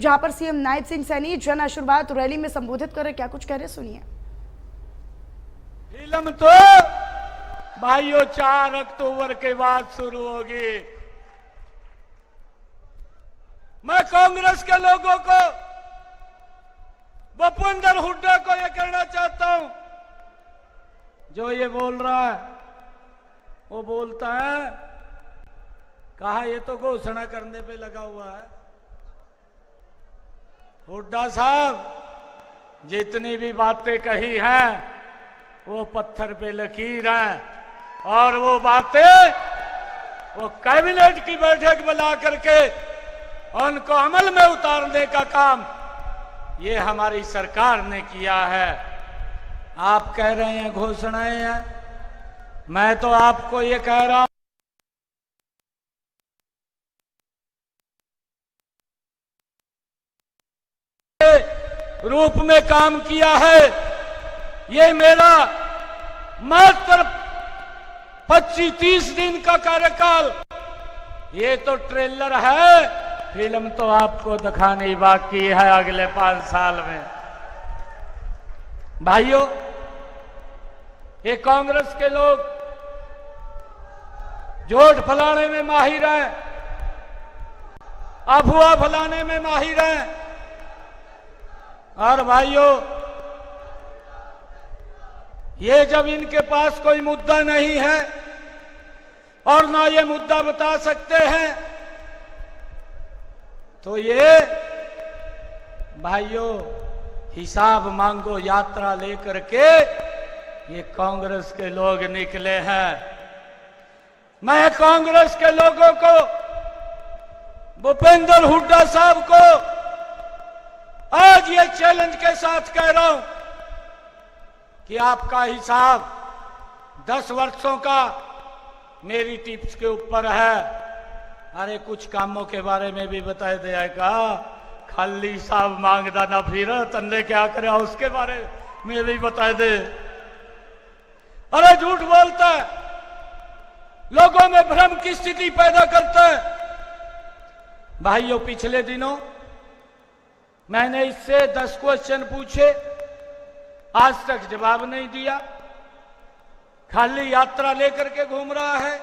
जहां पर CM Nayab Singh Saini Jan Ashirwad rally में संबोधित कर रहे, क्या कुछ कह रहे सुनिए। फिल्म तो भाइयों 4 अक्टूबर के बाद शुरू होगी। मैं कांग्रेस के लोगों को, भूपेंद्र हुड्डा को यह कहना चाहता हूं, जो ये बोल रहा है वो बोलता है, कहा ये तो घोषणा करने पे लगा हुआ है। हुड्डा साहब जितनी भी बातें कही हैं वो पत्थर पे लकीर हैं, और वो बातें वो कैबिनेट की बैठक बुला करके उनको अमल में उतारने का काम ये हमारी सरकार ने किया है। आप कह रहे हैं घोषणाएं हैं, मैं तो आपको ये कह रहा हूं रूप में काम किया है। ये मेरा मात्र 25-30 दिन का कार्यकाल, ये तो ट्रेलर है, फिल्म तो आपको दिखानी बाकी है अगले 5 साल में। भाइयों, ये कांग्रेस के लोग झूठ फैलाने में माहिर हैं, अफवाह फैलाने में माहिर हैं। और भाइयों, ये जब इनके पास कोई मुद्दा नहीं है और ना ये मुद्दा बता सकते हैं, तो ये भाइयों हिसाब मांगो यात्रा लेकर के ये कांग्रेस के लोग निकले हैं। मैं कांग्रेस के लोगों को, भूपेंद्र हुड्डा साहब को आज ये चैलेंज के साथ कह रहा हूं कि आपका हिसाब 10 वर्षों का मेरी टिप्स के ऊपर है। अरे कुछ कामों के बारे में भी बता देगा, खाली हिसाब मांगदा ना फिर तन्ने क्या करे उसके बारे में भी बता दे। अरे झूठ बोलता है, लोगों में भ्रम की स्थिति पैदा करता है। भाइयों, पिछले दिनों मैंने इससे 10 क्वेश्चन पूछे, आज तक जवाब नहीं दिया, खाली यात्रा लेकर के घूम रहा है।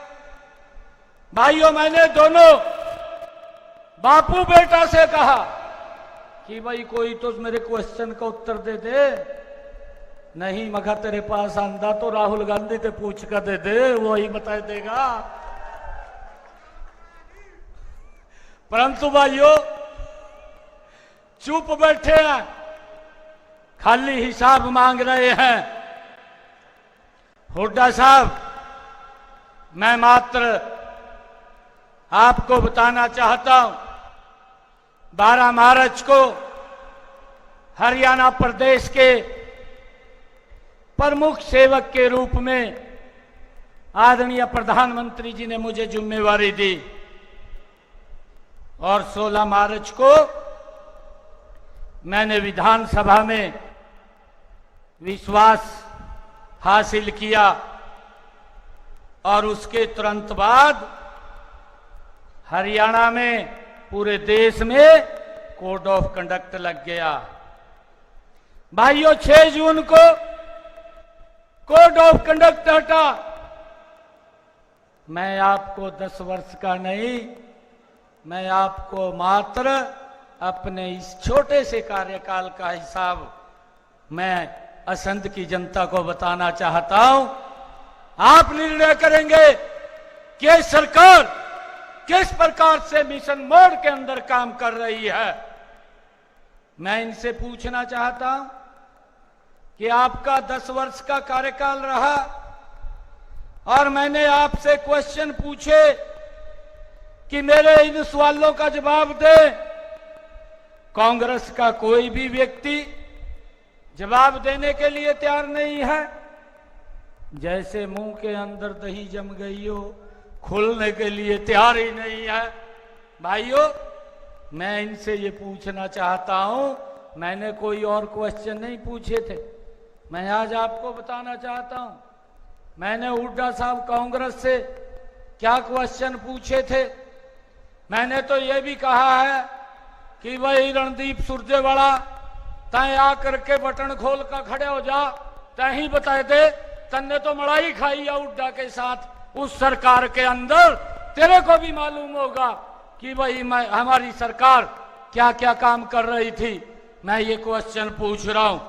भाइयों, मैंने दोनों बापू बेटा से कहा कि भाई कोई तो मेरे क्वेश्चन का उत्तर दे दे। नहीं, मगर तेरे पास आंदा तो राहुल गांधी से पूछ कर दे दे, वो ही बता देगा। परंतु भाइयों चुप बैठे हैं, खाली हिसाब मांग रहे हैं। हुड्डा साहब, मैं मात्र आपको बताना चाहता हूं, 12 मार्च को हरियाणा प्रदेश के प्रमुख सेवक के रूप में आदरणीय प्रधानमंत्री जी ने मुझे जिम्मेवारी दी, और 16 मार्च को मैंने विधानसभा में विश्वास हासिल किया, और उसके तुरंत बाद हरियाणा में पूरे देश में कोड ऑफ कंडक्ट लग गया। भाइयों, 6 जून को कोड ऑफ कंडक्ट हटा। मैं आपको 10 वर्ष का नहीं, मैं आपको मात्र अपने इस छोटे से कार्यकाल का हिसाब मैं असंध की जनता को बताना चाहता हूं। आप निर्णय करेंगे कि सरकार किस प्रकार से मिशन मोड के अंदर काम कर रही है। मैं इनसे पूछना चाहता हूं कि आपका 10 वर्ष का कार्यकाल रहा और मैंने आपसे क्वेश्चन पूछे कि मेरे इन सवालों का जवाब दे। कांग्रेस का कोई भी व्यक्ति जवाब देने के लिए तैयार नहीं है। जैसे मुंह के अंदर दही जम गई हो, खुलने के लिए तैयार ही नहीं है। भाइयों, मैं इनसे ये पूछना चाहता हूं, मैंने कोई और क्वेश्चन नहीं पूछे थे, मैं आज आपको बताना चाहता हूं मैंने हुड्डा साहब कांग्रेस से क्या क्वेश्चन पूछे थे। मैंने तो ये भी कहा है कि वही रणदीप सुरजेवाला तय आकर के बटन खोल कर खड़े हो जा, तय ही बता दे तन्ने तो मड़ाई खाई है उड्डा के साथ उस सरकार के अंदर, तेरे को भी मालूम होगा कि वही हमारी सरकार क्या क्या काम कर रही थी। मैं ये क्वेश्चन पूछ रहा हूं,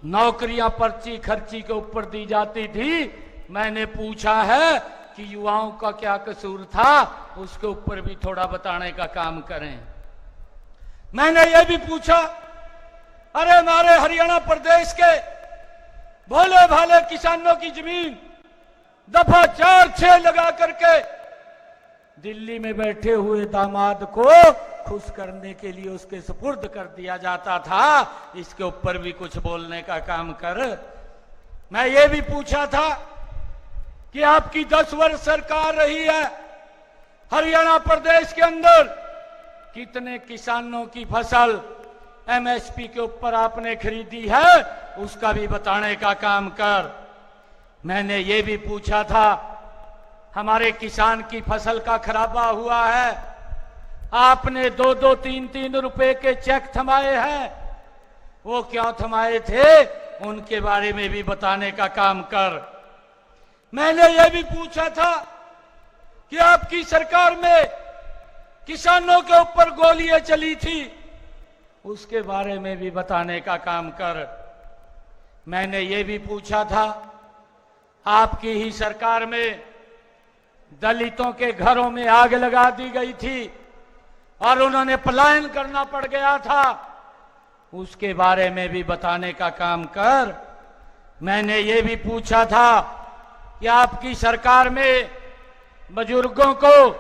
नौकरियां पर्ची खर्ची के ऊपर दी जाती थी, मैंने पूछा है कि युवाओं का क्या कसूर था, उसके ऊपर भी थोड़ा बताने का काम करें। मैंने ये भी पूछा, अरे हमारे हरियाणा प्रदेश के भोले भाले किसानों की जमीन दफा 4-6 लगा करके दिल्ली में बैठे हुए दामाद को खुश करने के लिए उसके सुपुर्द कर दिया जाता था, इसके ऊपर भी कुछ बोलने का काम कर। मैं ये भी पूछा था कि आपकी 10 वर्ष सरकार रही है, हरियाणा प्रदेश के अंदर कितने किसानों की फसल एमएसपी के ऊपर आपने खरीदी है, उसका भी बताने का काम कर। मैंने ये भी पूछा था, हमारे किसान की फसल का खराबा हुआ है, आपने 2-2, 3-3 रुपए के चेक थमाए हैं, वो क्यों थमाए थे, उनके बारे में भी बताने का काम कर। मैंने ये भी पूछा था कि आपकी सरकार में किसानों के ऊपर गोलियां चली थी, उसके बारे में भी बताने का काम कर। मैंने ये भी पूछा था, आपकी ही सरकार में दलितों के घरों में आग लगा दी गई थी और उन्होंने पलायन करना पड़ गया था, उसके बारे में भी बताने का काम कर। मैंने ये भी पूछा था कि आपकी सरकार में बुजुर्गों को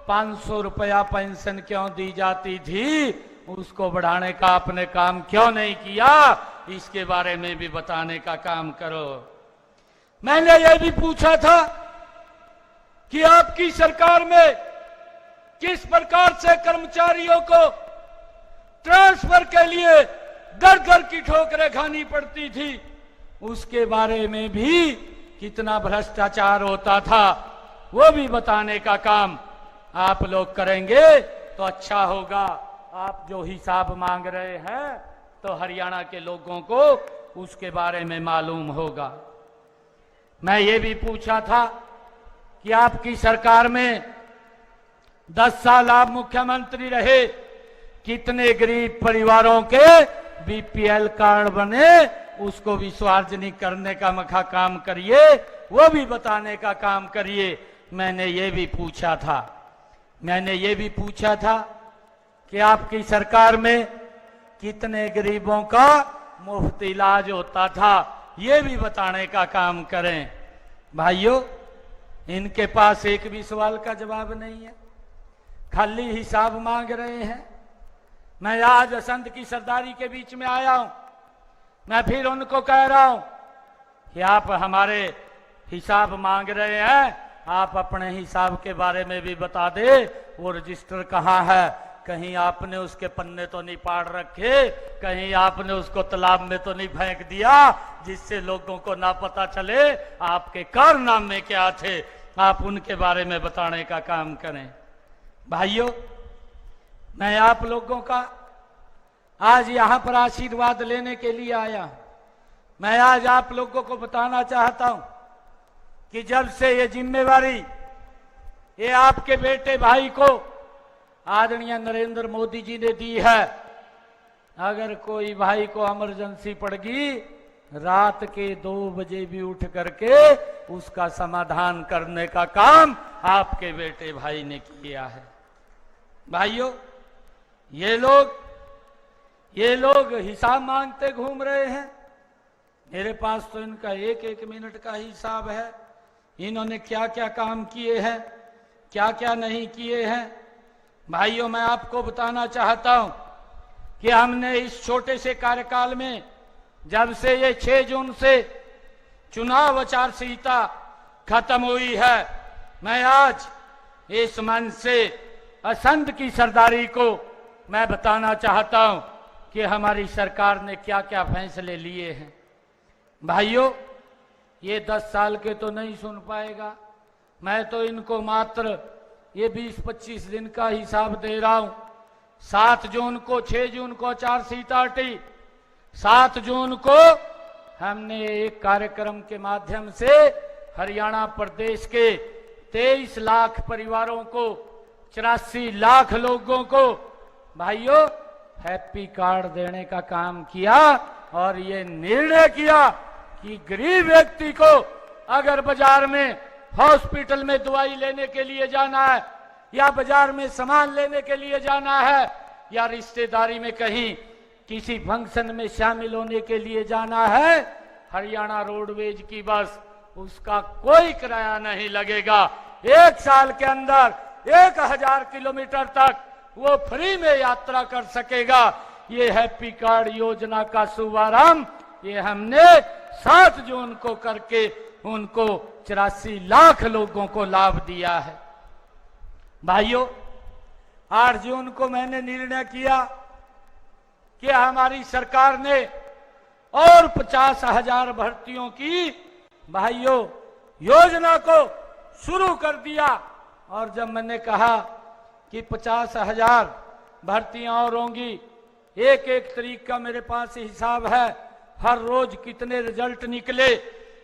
500 रुपया पेंशन क्यों दी जाती थी, उसको बढ़ाने का आपने काम क्यों नहीं किया, इसके बारे में भी बताने का काम करो। मैंने ये भी पूछा था कि आपकी सरकार में किस प्रकार से कर्मचारियों को ट्रांसफर के लिए दर दर की ठोकरें खानी पड़ती थी, उसके बारे में भी कितना भ्रष्टाचार होता था, वो भी बताने का काम आप लोग करेंगे तो अच्छा होगा। आप जो हिसाब मांग रहे हैं तो हरियाणा के लोगों को उसके बारे में मालूम होगा। मैं ये भी पूछा था कि आपकी सरकार में 10 साल आप मुख्यमंत्री रहे, कितने गरीब परिवारों के बीपीएल कार्ड बने, उसको भी सार्वजनिक करने का मखा काम करिए, वो भी बताने का काम करिए। मैंने ये भी पूछा था। मैंने ये भी पूछा था कि आपकी सरकार में कितने गरीबों का मुफ्त इलाज होता था, ये भी बताने का काम करें। भाइयों, इनके पास एक भी सवाल का जवाब नहीं है, खाली हिसाब मांग रहे हैं। मैं आज असंत की सरदारी के बीच में आया हूं, मैं फिर उनको कह रहा हूं कि आप हमारे हिसाब मांग रहे हैं, आप अपने हिसाब के बारे में भी बता दे। वो रजिस्टर कहाँ है, कहीं आपने उसके पन्ने तो नहीं पाड़ रखे, कहीं आपने उसको तालाब में तो नहीं फेंक दिया, जिससे लोगों को ना पता चले आपके कारनामे क्या थे, आप उनके बारे में बताने का काम करें। भाइयों, मैं आप लोगों का आज यहां पर आशीर्वाद लेने के लिए आया। मैं आज आप लोगों को बताना चाहता हूं कि जब से ये जिम्मेवारी ये आपके बेटे भाई को आदरणीय नरेंद्र मोदी जी ने दी है, अगर कोई भाई को इमरजेंसी पड़गी, रात के 2 बजे भी उठ करके उसका समाधान करने का काम आपके बेटे भाई ने किया है। भाइयों, ये लोग हिसाब मांगते घूम रहे हैं, मेरे पास तो इनका 1-1 मिनट का हिसाब है, इन्होंने क्या क्या काम किए हैं, क्या क्या नहीं किए हैं। भाइयों, मैं आपको बताना चाहता हूं कि हमने इस छोटे से कार्यकाल में, जब से ये 6 जून से चुनाव आचार संहिता खत्म हुई है, मैं आज इस मंच से असंत की सरदारी को मैं बताना चाहता हूं कि हमारी सरकार ने क्या क्या फैसले लिए हैं। भाइयों, ये 10 साल के तो नहीं सुन पाएगा, मैं तो इनको मात्र ये 20-25 दिन का हिसाब दे रहा हूं। 7 जून को 6 जून को आचारसंहिता हटी। 7 जून को हमने एक कार्यक्रम के माध्यम से हरियाणा प्रदेश के 23 लाख परिवारों को, 84 लाख लोगों को भाइयों हैप्पी कार्ड देने का काम किया और ये निर्णय किया कि गरीब व्यक्ति को अगर बाजार में, हॉस्पिटल में दवाई लेने के लिए जाना है, या बाजार में सामान लेने के लिए जाना है, या रिश्तेदारी में कहीं किसी फंक्शन में शामिल होने के लिए जाना है, हरियाणा रोडवेज की बस, उसका कोई किराया नहीं लगेगा। 1 साल के अंदर 1000 किलोमीटर तक वो फ्री में यात्रा कर सकेगा। ये हैप्पी कार्ड योजना का शुभारंभ ये हमने 7 जून को करके उनको 84 लाख लोगों को लाभ दिया है। भाइयों, 8 जून को मैंने निर्णय किया कि हमारी सरकार ने और 50,000 भर्तियों की भाइयों योजना को शुरू कर दिया। और जब मैंने कहा कि 50,000 भर्तियां और होंगी, एक तारीख का मेरे पास हिसाब है, हर रोज कितने रिजल्ट निकले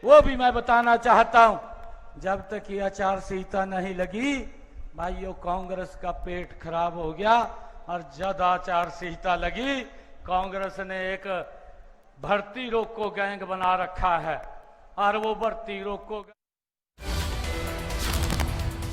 वो भी मैं बताना चाहता हूं। जब तक ये आचारसंहिता नहीं लगी भाइयों, कांग्रेस का पेट खराब हो गया, और जब आचारसंहिता लगी कांग्रेस ने एक भर्ती रोको गैंग बना रखा है, और वो भर्ती रोको।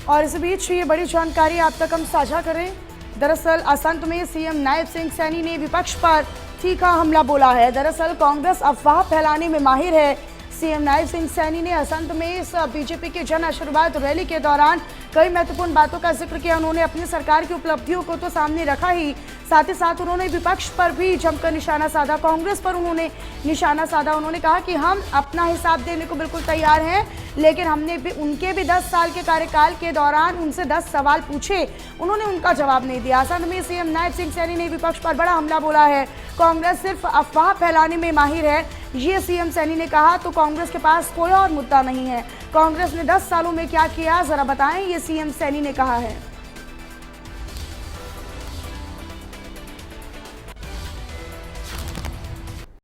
और इस बीच ये बड़ी जानकारी आप तक हम साझा करें। दरअसल असंत में सीएम नायब सिंह सैनी ने विपक्ष पर तीखा हमला बोला है। दरअसल कांग्रेस अफवाह फैलाने में माहिर है। सीएम नायब सिंह सैनी ने असंत में इस बीजेपी के जन आशीर्वाद रैली के दौरान कई महत्वपूर्ण बातों का जिक्र किया। उन्होंने अपनी सरकार की उपलब्धियों को तो सामने रखा ही, साथ ही साथ उन्होंने विपक्ष पर भी जमकर निशाना साधा, कांग्रेस पर उन्होंने निशाना साधा। उन्होंने कहा कि हम अपना हिसाब देने को बिल्कुल तैयार हैं, लेकिन हमने भी उनके भी 10 साल के कार्यकाल के दौरान उनसे 10 सवाल पूछे, उन्होंने उनका जवाब नहीं दिया। असंत में सीएम नायब सिंह सैनी ने विपक्ष पर बड़ा हमला बोला है। कांग्रेस सिर्फ अफवाह फैलाने में माहिर है, ये सीएम सैनी ने कहा। तो कांग्रेस के पास कोई और मुद्दा नहीं है। कांग्रेस ने 10 सालों में क्या किया जरा बताएं, ये सीएम सैनी ने कहा है।